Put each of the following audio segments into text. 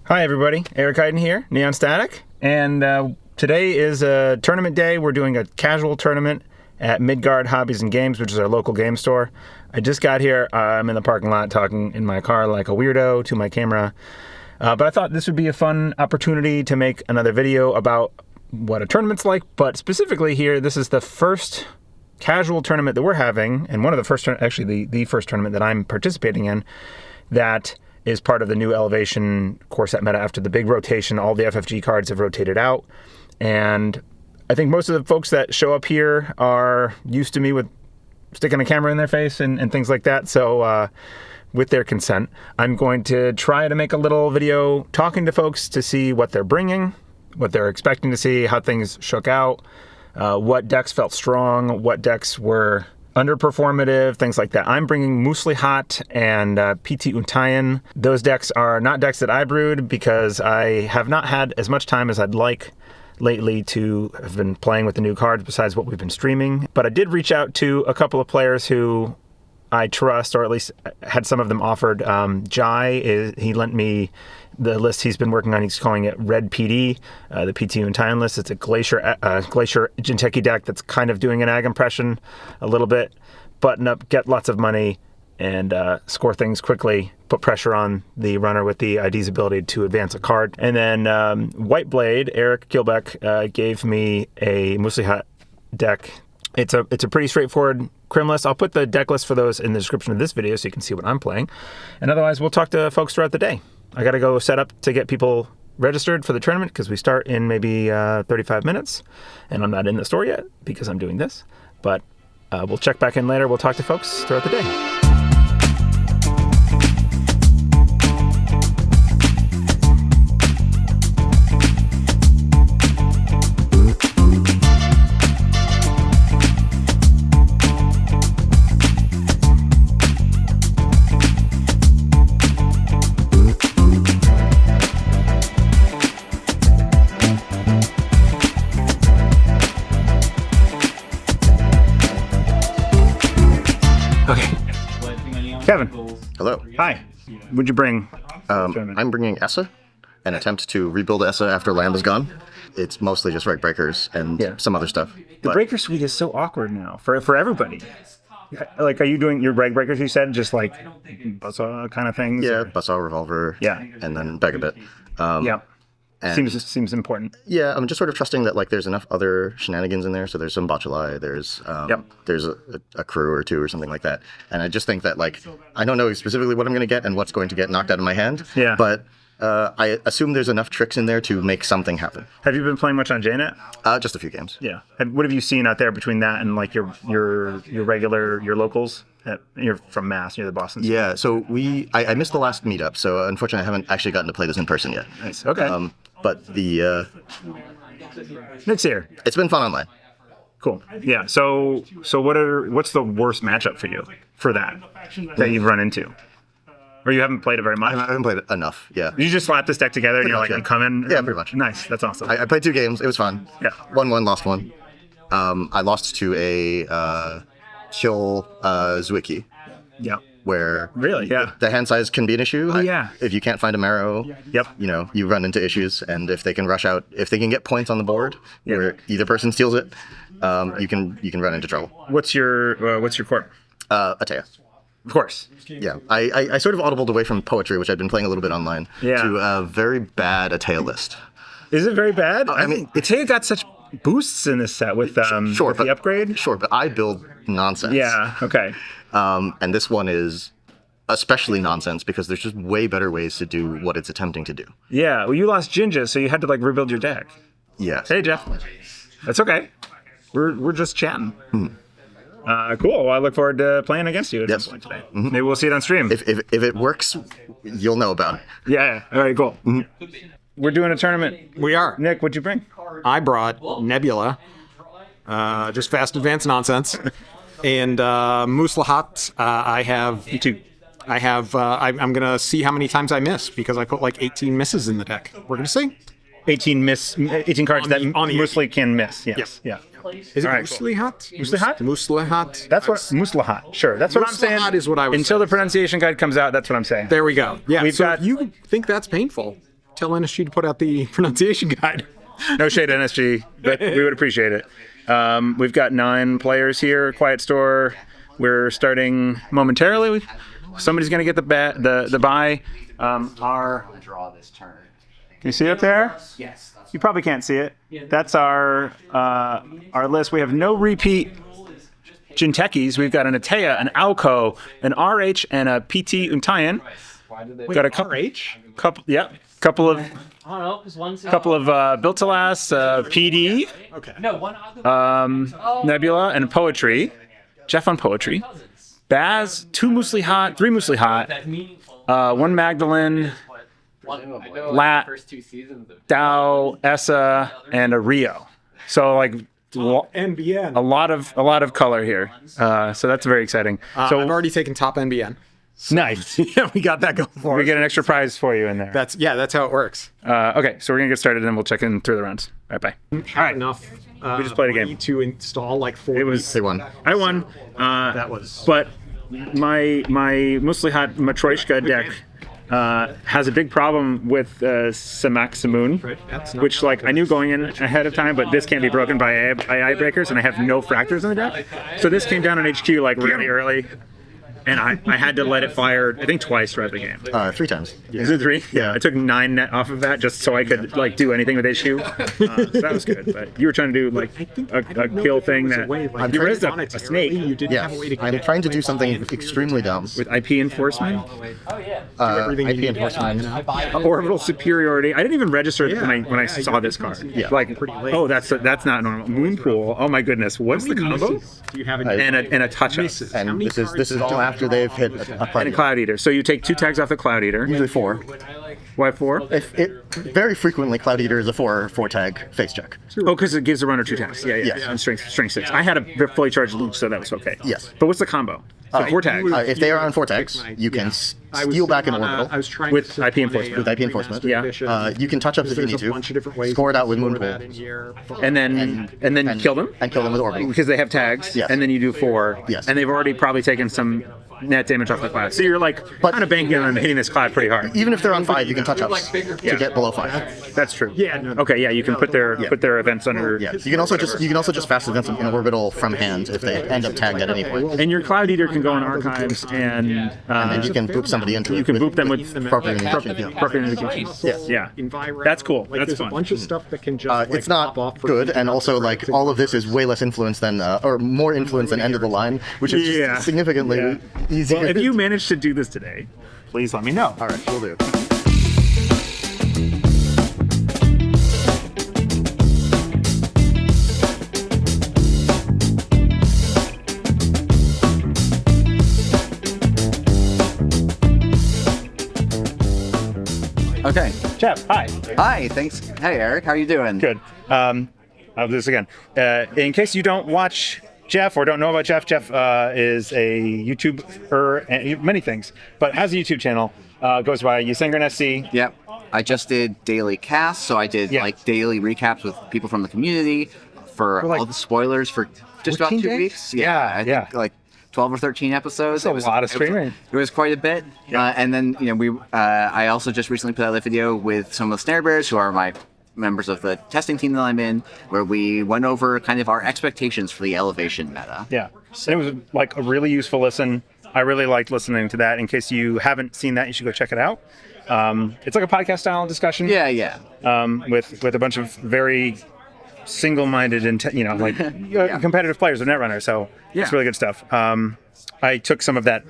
Hi everybody, Eric Hayden here, Neon Static, and today is a tournament day. We're doing a casual tournament at Midgard Hobbies and Games, which is our local game store. I just got here. I'm in the parking lot talking in my car like a weirdo to my camera, but I thought this would be a fun opportunity to make another video about what a tournament's like, but specifically here, this is the first casual tournament that we're having, and one of the first, actually the first tournament that I'm participating in that is part of the new Elevation core set meta. After the big rotation, all the FFG cards have rotated out. And I think most of the folks that show up here are used to me with sticking a camera in their face and things like that. So with their consent, I'm going to try to make a little video talking to folks to see what they're bringing, what they're expecting to see, how things shook out, what decks felt strong, what decks were underperformative, things like that. I'm bringing Musli Hot and PT Untayan. Those decks are not decks that I brewed because I have not had as much time as I'd like lately to have been playing with the new cards besides what we've been streaming. But I did reach out to a couple of players who I trust, or at least had some of them offered. Jai, he lent me the list he's been working on. He's calling it Red PD, the PT Untayan list. It's a Glacier Jinteki deck that's kind of doing an ag impression a little bit. Button up, get lots of money, and score things quickly, put pressure on the runner with the ID's ability to advance a card. And then White Blade, Eric Kilbeck, gave me a Musli Hot deck. It's a pretty straightforward Crim list. I'll put the deck list for those in the description of this video so you can see what I'm playing. And otherwise, we'll talk to folks throughout the day. I got to go set up to get people registered for the tournament because we start in maybe 35 minutes. And I'm not in the store yet because I'm doing this. But we'll check back in later. We'll talk to folks throughout the day. Kevin. Hello. Hi. What'd you bring? I'm bringing Essa, an attempt to rebuild Essa after Lamb is gone. It's mostly just reg breakers and some other stuff. The breaker suite is so awkward now for everybody. Like, are you doing your reg breakers, you said, just like buzzsaw kind of things? Yeah, buzzsaw, revolver, and then Begabit. Yeah. Seems important. Yeah, I'm just sort of trusting that like there's enough other shenanigans in there. So there's some botulai, there's a crew or two or something like that. And I just think that like I don't know specifically what I'm going to get and what's going to get knocked out of my hand. Yeah. But I assume there's enough tricks in there to make something happen. Have you been playing much on JNet? Just a few games. Yeah. What have you seen out there between that and like your locals? You're from Mass, you're the Boston. Yeah, so I missed the last meetup, so unfortunately I haven't actually gotten to play this in person yet. Nice. Okay. But the Nick's here. It's been fun online. Cool. Yeah. So what's the worst matchup for you for that you've run into? Or you haven't played it very much? I haven't played it enough, yeah. You just slap this deck together and you're like, I'm coming? Yeah, pretty much. Nice. That's awesome. I played 2 games. It was fun. Yeah. Won one, lost one. I lost to a chill Zwicky. Yeah. Where really, yeah, the hand size can be an issue. Oh, yeah. If you can't find a marrow, you run into issues. And if they can rush out, if they can get points on the board where either person steals it, you can run into trouble. What's your corp? Atea. Of course. Yeah, I sort of audibled away from poetry, which I'd been playing a little bit online, to a very bad Atea list. Is it very bad? I mean, Atea got such boosts in this set with the upgrade. Sure, but I build nonsense. Yeah. Okay. And this one is especially nonsense because there's just way better ways to do what it's attempting to do. Yeah, well, you lost Jinja, so you had to like rebuild your deck. Yes. Hey, Jeff. That's okay. We're just chatting. Cool. Well, I look forward to playing against you at some point today. Mm-hmm. Maybe we'll see it on stream. If it works, you'll know about it. Yeah. All right. Cool. Mm-hmm. We're doing a tournament. We are. Nick, what'd you bring? I brought Nebula. Just fast advance nonsense. And Musli Hot, I have... Me too. I'm going to see how many times I miss because I put like 18 misses in the deck. We're going to see. 18 cards that Musli can miss. Yes. Yeah. Is it Musli Hot? Musli Hot? Musli Hot. That's what Musli Hot. Sure. That's what I'm saying. Musli Hot is what I was Until saying. the pronunciation guide comes out, that's what I'm saying. There we go. Yeah. We've got, if you think that's painful, tell NSG to put out the pronunciation guide. No shade, NSG, but we would appreciate it. We've got 9 players here. Quiet Store. We're starting momentarily. Somebody's going to get the buy. Draw this turn. Can you see it up there? Yes. You probably can't see it. That's our list. We have no repeat Jintekis. We've got an Atea, an Alco, an RH, and a PT Untayan. We've got a couple of Built to Last, PD, Okay. Nebula, and Poetry. Jeff on Poetry. Baz, 2 Muesli Hot, 3 Muesli Hot, 1 Magdalene, Lat, Dow, Essa, and a Rio. So like NBN. a lot of color here. So that's very exciting. So I've already taken top NBN. nice. Yeah, we got that going for us. We get an extra prize for you in there. That's how it works. Okay, so we're gonna get started and we'll check in through the rounds. All right, bye. All right. Enough. We just played a game. To install like 4. It was They won. I won. That was. But my Muesli Hot Matryoshka deck has a big problem with Samak Samoon, which like I knew going in ahead of time, but this can't be broken by AI breakers, and I have no fractors in the deck. So this came down on HQ like really early, and I had to let it fire I think twice throughout the game. 3 times. Is it 3? Yeah. I took 9 net off of that just so I could like do anything with HQ. So that was good. But you were trying to do like a kill thing that you raised a snake You didn't have a way to Yes, I'm get trying to do something extremely dumb. with IP enforcement, everything you IP need. enforcement. orbital superiority. I didn't even register it when I saw this card. Yeah. Like oh that's not normal. Moonpool. Oh my goodness. What's the combo? Do you have an And a touch up. And this is all after they've hit a And a party. Cloud Eater. So you take 2 tags off the Cloud Eater. Usually 4. Why 4? Very frequently, Cloud Eater is a 4 tag face check. Oh, because it gives the runner 2 tags. Yeah. Yes. And strength 6. I had a fully charged loop, so that was okay. Yes. But what's the combo? So 4 tags If they are on 4 tags, you can steal back an orbital I was trying with to IP enforcement. with IP enforcement. Yeah. You can touch ups if you need There's a bunch of to. different ways. Score it out with Sort that Moonpool. in here. And then kill them And kill them with orbital. because they have tags. Yes. And then you do 4. Yes. And they've already probably taken some net damage off the Cloud. So you're like kind of banking on hitting this Cloud pretty hard. Even if they're on 5, you can touch ups to get below 5. That's true. Yeah, no, no. Okay. Yeah. You can put their events under. Yeah. You can also just fast advance an orbital from hand if they end up tagged at any point. And your Cloud Eater can go in archives and And you can boop somebody into it. you can boop them with appropriate indication. Yeah. appropriate indications. Yeah. That's cool. Like, That's there's fun. a bunch of stuff that can just It's not pop off for good, and also like all of this is way less influence than, or more influence than end of the line, which is just Yeah. significantly Yeah. easier. Well, if you manage to do this today, please let me know. All right, we'll do. Okay. Jeff, hi. Hi. Thanks. Hey, Eric. How you doing? Good. I'll do this again. In case you don't watch Jeff or don't know about Jeff, Jeff is a YouTuber and many things, but has a YouTube channel. Goes by Usengan SC. Yep. I just did daily casts, so I did Yeah. like daily recaps with people from the community for like all the spoilers for just about 14 2 days? weeks. Yeah, I think like 12 or 13 episodes. That's a lot of streaming. It was quite a bit. And then I also just recently put out a video with some of the snare bears who are my members of the testing team that I'm in, where we went over kind of our expectations for the elevation meta. Yeah. And it was like a really useful listen. I really liked listening to that. In case you haven't seen that, you should go check it out. It's like a podcast style discussion. Yeah. With a bunch of very single-minded and competitive players of Netrunner. So it's really good stuff. I took some of that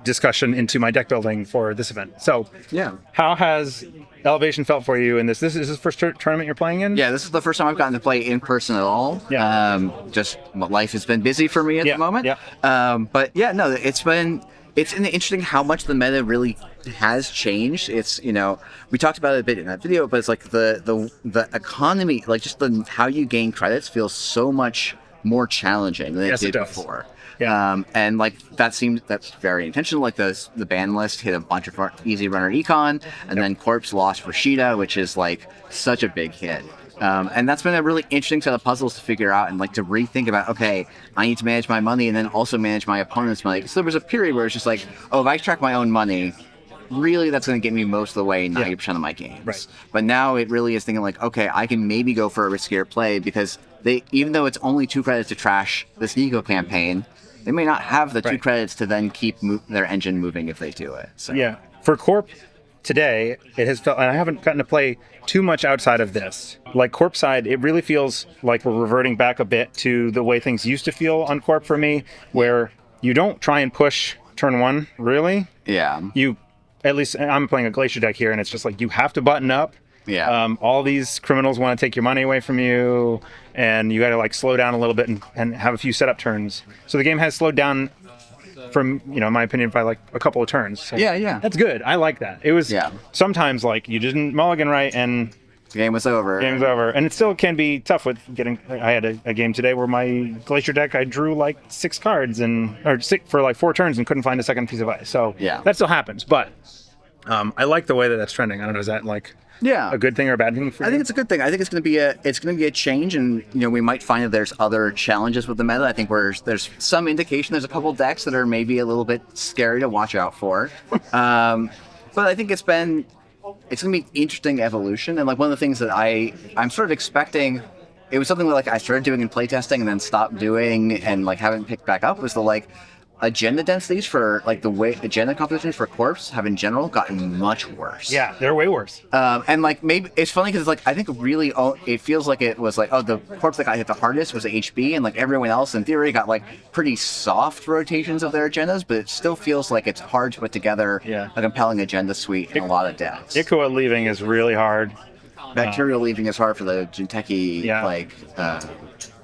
discussion into my deck building for this event. So Yeah. how has Elevation felt for you in this? This is the first tournament you're playing in? Yeah, this is the first time I've gotten to play in person at all. Yeah. Just life has been busy for me at Yeah, the moment. yeah. But yeah, no, it's interesting how much the meta really has changed. It's we talked about it a bit in that video, but it's like the economy, like just how you gain credits feels so much more challenging than Yes, it it did does. before. Yeah. And like that's very intentional. Like the ban list hit a bunch of easy runner econ, and then Corpse lost Rashida, which is like such a big hit. And that's been a really interesting set of puzzles to figure out and like to rethink about, okay, I need to manage my money and then also manage my opponent's money. So there was a period where it's just like, oh, if I track my own money, really that's going to get me most of the way 90% of my games. Right. But now it really is thinking like, okay, I can maybe go for a riskier play because even though it's only 2 credits to trash this Ego campaign, they may not have the 2 credits to then keep their engine moving if they do it. So. Yeah. For Corp today, it has felt, and I haven't gotten to play too much outside of this. Like Corp side, it really feels like we're reverting back a bit to the way things used to feel on Corp for me, where you don't try and push turn 1, really. Yeah. At least I'm playing a Glacier deck here, and it's just like you have to button up. Yeah. All these criminals want to take your money away from you, and you got to like slow down a little bit and have a few setup turns. So the game has slowed down from, in my opinion, by like a couple of turns. So yeah. That's good. I like that. It was sometimes like you didn't mulligan right and the game was over. Game's over. And it still can be tough with getting. I had a game today where my Glacier deck, I drew like 6 cards for like 4 turns and couldn't find a second piece of ice. So that still happens. But I like the way that that's trending. I don't know, is that like a good thing or a bad thing for you? I think it's a good thing. I think it's going to be a change, and we might find that there's other challenges with the meta. I think there's some indication there's a couple decks that are maybe a little bit scary to watch out for. But I think it's going to be interesting evolution, and like one of the things that I'm sort of expecting. It was something that like I started doing in playtesting and then stopped doing and like haven't picked back up was the like agenda densities for like the way agenda compositions for corps have in general gotten much worse. Yeah, they're way worse. And like maybe it's funny because like I think really it feels like it was like the corps that got hit the hardest was the HB, and like everyone else in theory got like pretty soft rotations of their agendas, but it still feels like it's hard to put together a compelling agenda suite in a lot of decks. Ikoa leaving is really hard. Bacterial leaving is hard for the Jinteki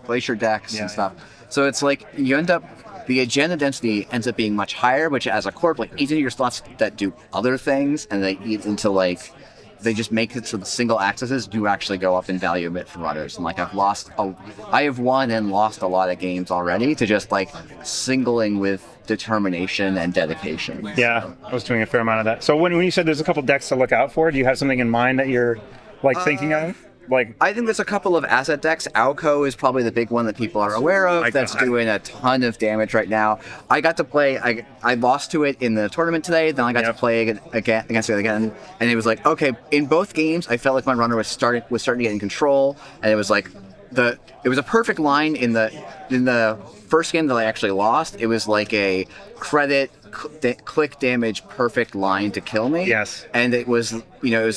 Glacier decks and stuff. So it's like you end up. The agenda density ends up being much higher, which as a corp, like eats into your slots that do other things, and they eat into like, they just make it so the single accesses do actually go up in value a bit for runners. And like I have won and lost a lot of games already to just like singling with determination and dedication. Yeah, I was doing a fair amount of that. So when you said there's a couple decks to look out for, do you have something in mind that you're like thinking of? Like, I think there's a couple of asset decks. Alco is probably the big one that people are aware of. That's doing a ton of damage right now. I got to play. I lost to it in the tournament today. Then I got to play against it again, and it was like, okay. In both games, I felt like my runner was starting to get in control, and it was like it was a perfect line in the first game that I actually lost. It was like a credit click damage perfect line to kill me. Yes, and it was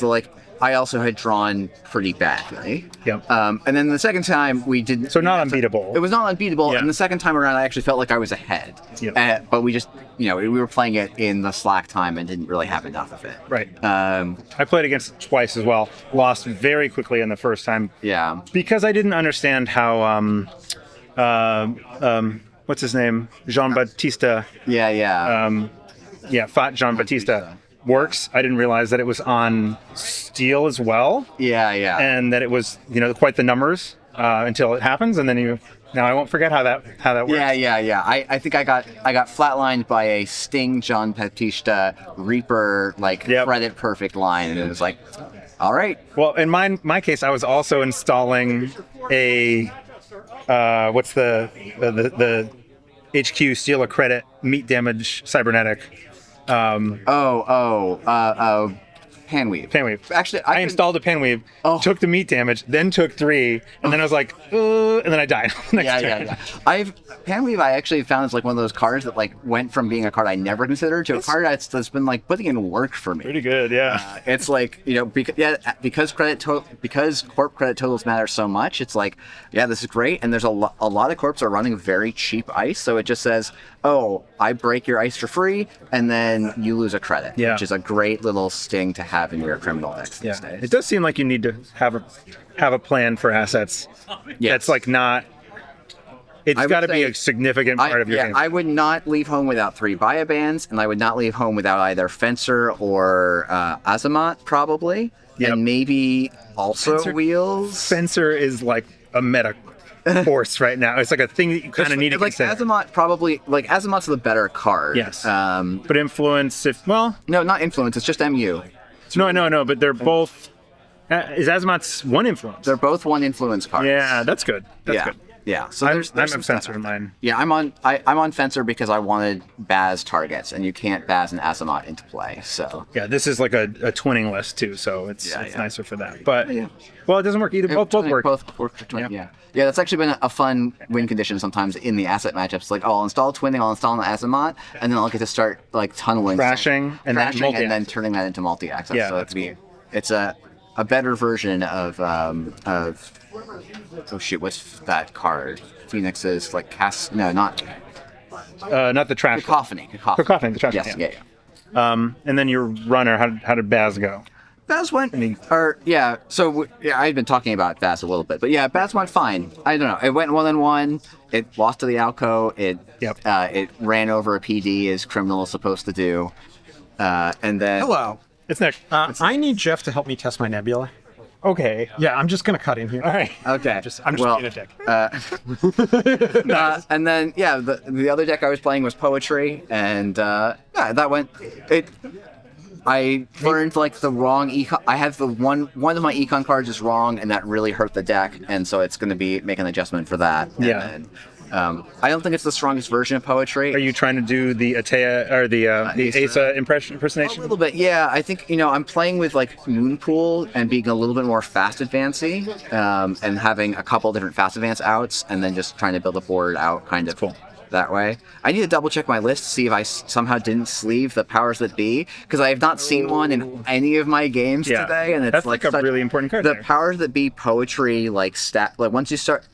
like. I also had drawn pretty badly. Yep. And then the second time we didn't. So not unbeatable. It was not unbeatable. Yeah. And the second time around, I actually felt like I was ahead. Yep. But we just, we were playing it in the slack time and didn't really have enough of it. Right. I played against it twice as well. Lost very quickly in the first time. Yeah. Because I didn't understand how, what's his name? Jean-Baptiste. Fat Jean-Baptiste. Works. I didn't realize that it was on steel as well. Yeah. And that it was, quite the numbers until it happens, and then now I won't forget how that works. Yeah. I think I got flatlined by a Sting John Baptiste Reaper credit perfect line, and it was like, all right. Well, in my case, I was also installing a what's the HQ steal a credit meat damage cybernetic. Panweave. Actually, I installed a Panweave, took the meat damage, then took 3, and then I was like, and then I died. Yeah. Panweave I actually found is like one of those cards that like went from being a card I never considered to a card that's been like putting in work for me. Pretty good, yeah. It's like because corp credit totals matter so much. It's like this is great, and there's a lot of corps are running very cheap ice, so it just says, I break your ice for free, and then you lose a credit, which is a great little sting to have in your criminal decks these days. It does seem like you need to have a plan for assets. Yes. That's like not. It's got to be a significant part of your game. I would not leave home without 3 Biobands, and I would not leave home without either Fencer or Azamat, probably, and maybe also Wheels. Fencer is like a meta force right now. It's like a thing that you kind of need to consider. Azamat probably, Azamat's the better card. Yes. But influence, No, not influence, it's just MU. No, but they're both. Is Azamat's 1 influence? They're both 1 influence cards. Yeah, that's good. That's good. Yeah, so I'm there's a some fencer stuff. in mine. Yeah, I'm on Fencer because I wanted Baz targets, and you can't Baz an Asimov into play. So Yeah, this is like a twinning list too, so it's Yeah. nicer for that. But Yeah. well, it doesn't work either. Both work. Both work for twin. Yeah. Yeah, that's actually been a fun win condition sometimes in the asset matchups. Like, oh, I'll install twinning, I'll install an Asimov, and then I'll get to start like tunneling, Crashing, and then and multi-access. then turning that into multi-access. Yeah, so that's it's a better version of oh shoot, what's that card? Phoenix's like cast. No, not Not the trash. Cacophony. Cacophony, the trash. Yes, yeah. And then your runner. How did Baz go? Baz went, mean- I've been talking about Baz a little bit, but yeah, Baz went fine. I don't know. It went 1-1. It lost to the Alco. It ran over a PD as criminal is supposed to do. And then Hello. It's Nick. I need Jeff to help me test my nebula. Okay. Yeah, I'm just gonna cut in here. All right. okay, I'm just well, being a dick. and then the other deck I was playing was Poetry, and that went. I learned like the wrong econ. I have one of my econ cards is wrong, and that really hurt the deck, and so it's going to be make an adjustment for that. And Yeah. then, I don't think it's the strongest version of Poetry. Are you trying to do the Atea or the Asa impersonation? A little bit, yeah. I think I'm playing with like Moonpool and being a little bit more fast advancey, and having a couple different fast advance outs, and then just trying to build a board out kind of cool. that way. I need to double check my list to see if I somehow didn't sleeve the powers that be, because I have not seen one in any of my games today, and it's That's like a really important card The there. powers that be Poetry like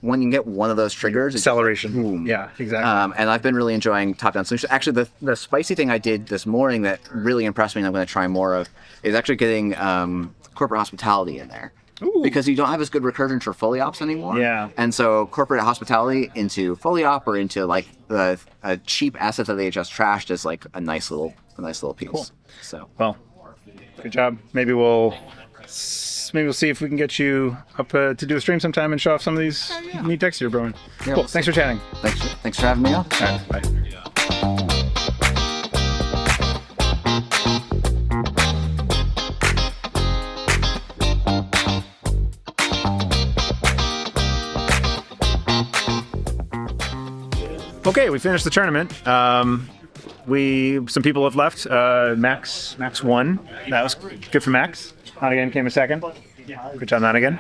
when you get one of those triggers, it's just like, Acceleration. boom. Yeah, exactly. And I've been really enjoying top-down solutions. Actually, the spicy thing I did this morning that really impressed me and I'm going to try more of is actually getting corporate hospitality in there. Ooh. Because you don't have as good recursion for fully ops anymore. Yeah. And so corporate hospitality into fully op or into like a cheap asset that they just trashed is like a nice little piece. Cool. So Well, good job. Maybe we'll see if we can get you up to do a stream sometime and show off some of these neat decks you're brewing. Cool. we'll Thanks for chatting. thanks for having me on. All right. Bye. Okay, we finished the tournament. Some people have left. Max won. That was good for Max. Not again came a second. Good job, not again.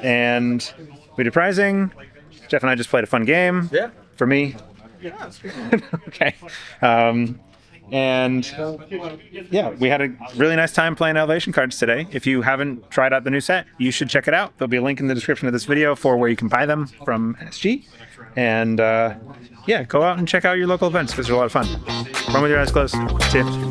And we did prizing. Jeff and I just played a fun game. Yeah. For me. Okay. And yeah, we had a really nice time playing Elevation cards today. If you haven't tried out the new set, you should check it out. There'll be a link in the description of this video for where you can buy them from NSG. And yeah, go out and check out your local events because they're a lot of fun. Run with your eyes closed. See ya.